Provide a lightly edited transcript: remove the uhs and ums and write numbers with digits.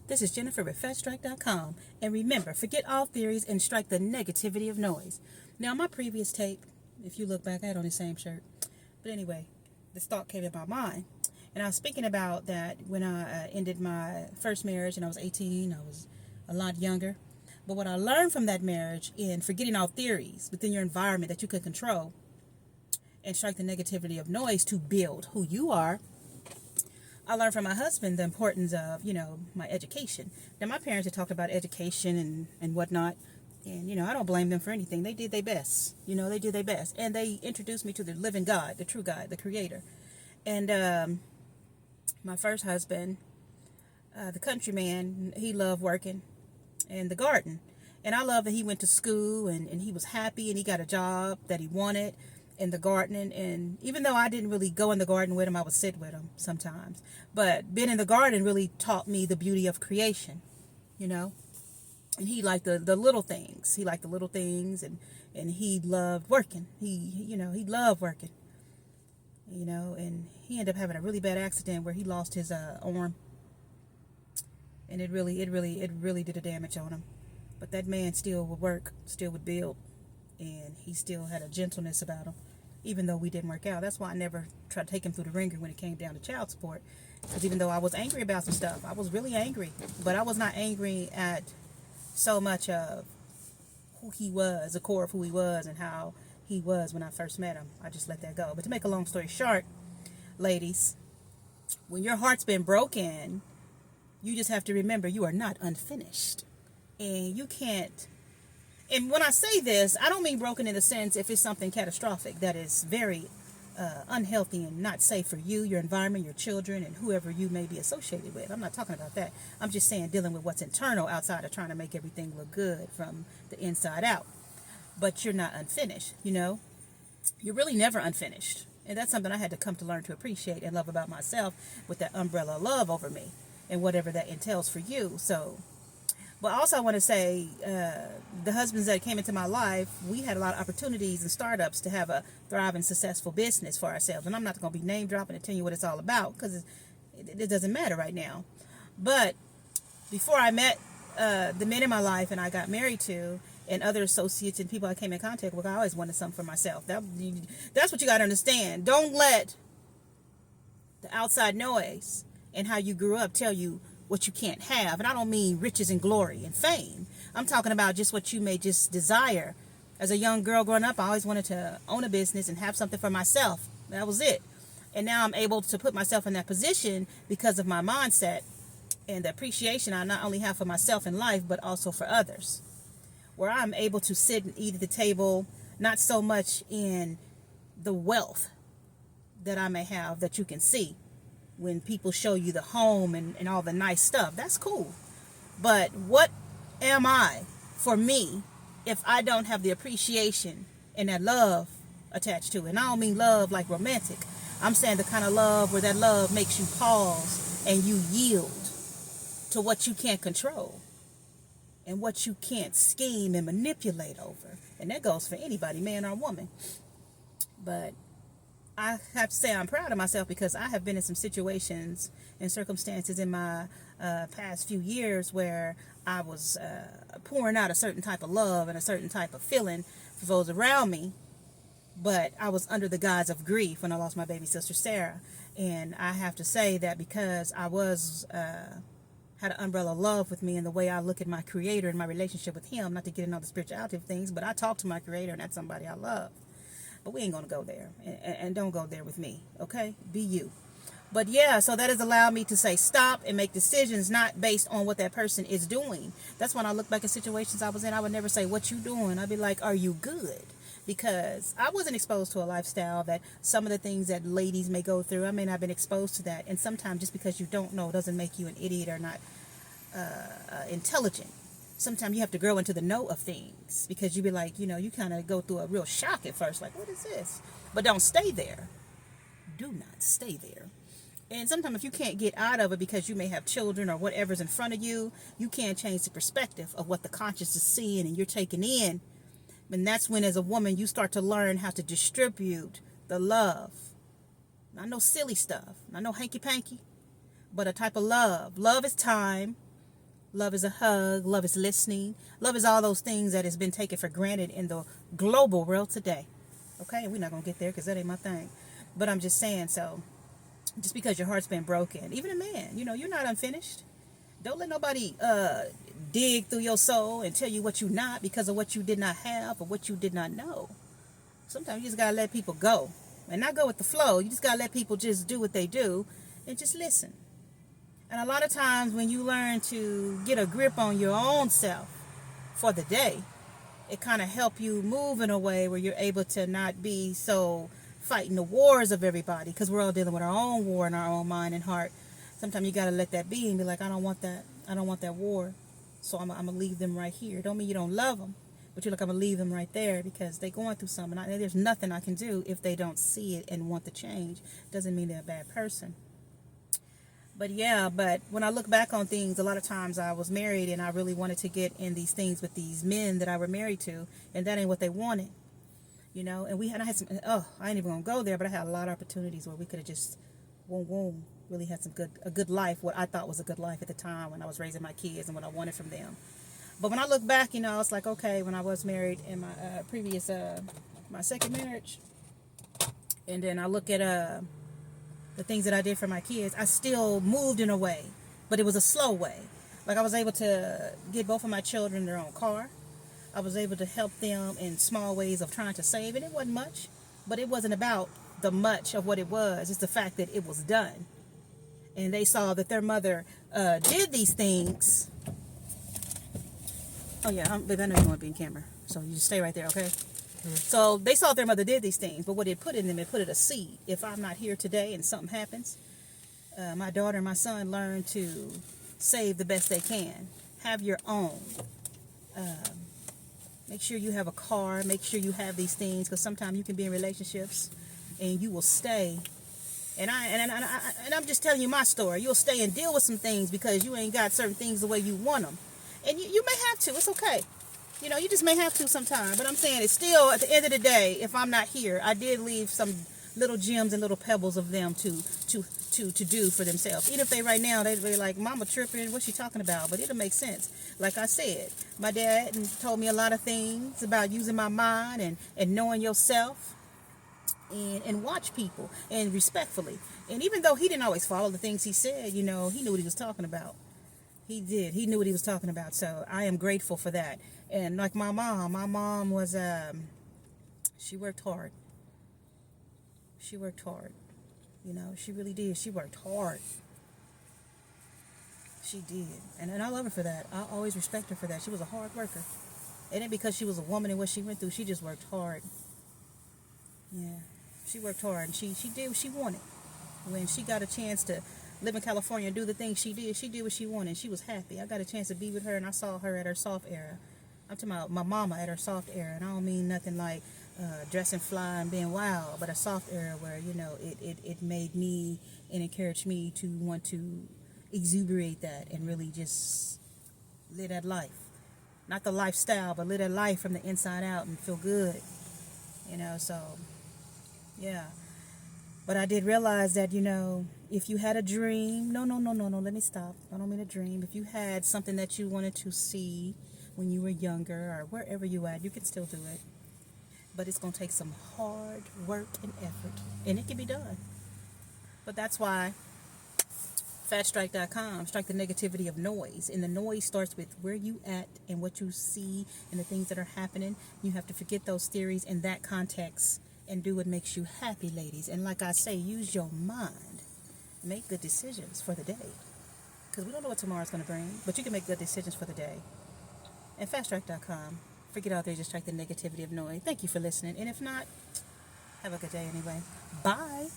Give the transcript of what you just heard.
This is Jennifer with FetStrike.com. And remember, forget all theories and strike the negativity of noise. Now, my previous tape, if you look back, I had on the same shirt. But anyway, this thought came in my mind. And I was speaking about that when I ended my first marriage and I was 18. I was a lot younger. But what I learned from that marriage in forgetting all theories within your environment that you could control and strike the negativity of noise to build who you are. I learned from my husband the importance of, my education. Now, my parents had talked about education and whatnot. And, I don't blame them for anything. They did their best. They did their best. And they introduced me to the living God, the true God, the creator. And my first husband, the country man, he loved working in the garden. And I love that he went to school and he was happy and he got a job that he wanted in the gardening. And even though I didn't really go in the garden with him, I would sit with him sometimes. But being in the garden really taught me the beauty of creation, And he liked the little things. He liked the little things and he loved working. He loved working. And he ended up having a really bad accident where he lost his arm. And it really did a damage on him. But that man still would work, still would build. And he still had a gentleness about him, even though we didn't work out. That's why I never tried to take him through the ringer when it came down to child support. Because even though I was angry about some stuff, I was really angry. But I was not angry at so much of who he was, the core of who he was and how he was when I first met him. I just let that go. But to make a long story short, ladies, when your heart's been broken, you just have to remember you are not unfinished. And you can't. And when I say this, I don't mean broken in the sense if it's something catastrophic that is very unhealthy and not safe for you, your environment, your children, and whoever you may be associated with. I'm not talking about that. I'm just saying dealing with what's internal outside of trying to make everything look good from the inside out. But you're not unfinished, You're really never unfinished. And that's something I had to come to learn to appreciate and love about myself with that umbrella of love over me and whatever that entails for you. But also I want to say, the husbands that came into my life, we had a lot of opportunities and startups to have a thriving, successful business for ourselves. And I'm not going to be name dropping and tell you what it's all about because it doesn't matter right now. But before I met the men in my life and I got married to, and other associates and people I came in contact with, I always wanted something for myself. That's what you got to understand. Don't let the outside noise and how you grew up tell you what you can't have. And I don't mean riches and glory and fame. I'm talking about just what you may just desire. As a young girl growing up, I always wanted to own a business and have something for myself. That was it. And now I'm able to put myself in that position because of my mindset and the appreciation I not only have for myself in life, but also for others. Where I'm able to sit and eat at the table, not so much in the wealth that I may have that you can see. When people show you the home and all the nice stuff, that's cool. But what am I for me if I don't have the appreciation and that love attached to it? And I don't mean love like romantic. I'm saying the kind of love where that love makes you pause and you yield to what you can't control and what you can't scheme and manipulate over. And that goes for anybody, man or woman. But I have to say I'm proud of myself because I have been in some situations and circumstances in my past few years where I was pouring out a certain type of love and a certain type of feeling for those around me. But I was under the guise of grief when I lost my baby sister, Sarah. And I have to say that because I was had an umbrella of love with me and the way I look at my creator and my relationship with him, not to get into all the spirituality of things, but I talk to my creator and that's somebody I love. But we ain't going to go there. And don't go there with me. Okay? Be you. But yeah, so that has allowed me to say stop and make decisions not based on what that person is doing. That's when I look back at situations I was in, I would never say, what you doing? I'd be like, are you good? Because I wasn't exposed to a lifestyle that some of the things that ladies may go through, I may not have been exposed to that. And sometimes just because you don't know doesn't make you an idiot or not intelligent. Sometimes you have to grow into the know of things because you be like, you kind of go through a real shock at first. Like, what is this? But don't stay there. Do not stay there. And sometimes if you can't get out of it because you may have children or whatever's in front of you, you can't change the perspective of what the conscious is seeing and you're taking in. And that's when, as a woman, you start to learn how to distribute the love. Not no silly stuff, not no hanky-panky, but a type of love. Love is time. Love is a hug. Love is listening. Love is all those things that has been taken for granted in the global world today. Okay, we're not gonna get there because that ain't my thing. But I'm just saying, so just because your heart's been broken, even a man, you're not unfinished. Don't let nobody dig through your soul and tell you what you're not because of what you did not have or what you did not know. Sometimes you just gotta let people go and not go with the flow. You just gotta let people just do what they do and just listen. And a lot of times when you learn to get a grip on your own self for the day, it kind of help you move in a way where you're able to not be so fighting the wars of everybody, because we're all dealing with our own war in our own mind and heart. Sometimes you got to let that be and be like, I don't want that. I don't want that war. So I'm going to leave them right here. Don't mean you don't love them, but you're like, I'm going to leave them right there because they're going through something. There's nothing I can do if they don't see it and want the change. Doesn't mean they're a bad person. But when I look back on things, a lot of times I was married and I really wanted to get in these things with these men that I were married to, and that ain't what they wanted, and I had some, I ain't even gonna go there, but I had a lot of opportunities where we could have just, really had a good life, what I thought was a good life at the time when I was raising my kids and what I wanted from them. But when I look back, I was like, okay, when I was married in my previous, my second marriage, and then I look at, the things that I did for my kids, I still moved in a way, but it was a slow way. Like I was able to get both of my children their own car. I was able to help them in small ways of trying to save, and it wasn't much, but it wasn't about the much of what it was. It's the fact that it was done. And they saw that their mother did these things. Oh yeah, babe, I know you want to be in camera, so you just stay right there, okay? So they saw their mother did these things, but what it put in them, it put it a seed. If I'm not here today and something happens, my daughter and my son learn to save the best they can. Have your own. Make sure you have a car. Make sure you have these things, because sometimes you can be in relationships and you will stay. And I'm just telling you my story. You'll stay and deal with some things because you ain't got certain things the way you want them. And you may have to. It's okay. You just may have to sometime. But I'm saying it's still, at the end of the day, if I'm not here, I did leave some little gems and little pebbles of them to do for themselves. Even if they right now, they're like, Mama tripping, what's she talking about? But it'll make sense. Like I said, my dad told me a lot of things about using my mind and knowing yourself and watch people and respectfully. And even though he didn't always follow the things he said, he knew what he was talking about. He did. He knew what he was talking about. So I am grateful for that. And like my mom was, she worked hard. She worked hard. She really did. She worked hard. She did. And I love her for that. I always respect her for that. She was a hard worker. It ain't because she was a woman and what she went through. She just worked hard. Yeah. She worked hard and she did what she wanted. When she got a chance to live in California and do the things she did what she wanted. She was happy. I got a chance to be with her, and I saw her at her soft era. I'm talking about my mama at her soft era, and I don't mean nothing like dressing fly and being wild, but a soft era where, it made me and encouraged me to want to exuberate that and really just live that life. Not the lifestyle, but live that life from the inside out and feel good. So, yeah. But I did realize that, if you had a dream, no, let me stop. I don't mean a dream. If you had something that you wanted to see when you were younger or wherever you at, you can still do it. But it's going to take some hard work and effort, and it can be done. But that's why fatstrike.com, strike the negativity of noise. And the noise starts with where you at and what you see and the things that are happening. You have to forget those theories in that context and do what makes you happy, ladies. And like I say, use your mind. Make good decisions for the day. Because we don't know what tomorrow's going to bring, but you can make good decisions for the day. And fatstrike.com. Forget out there, just strike the negativity of noise. Thank you for listening. And if not, have a good day anyway. Bye.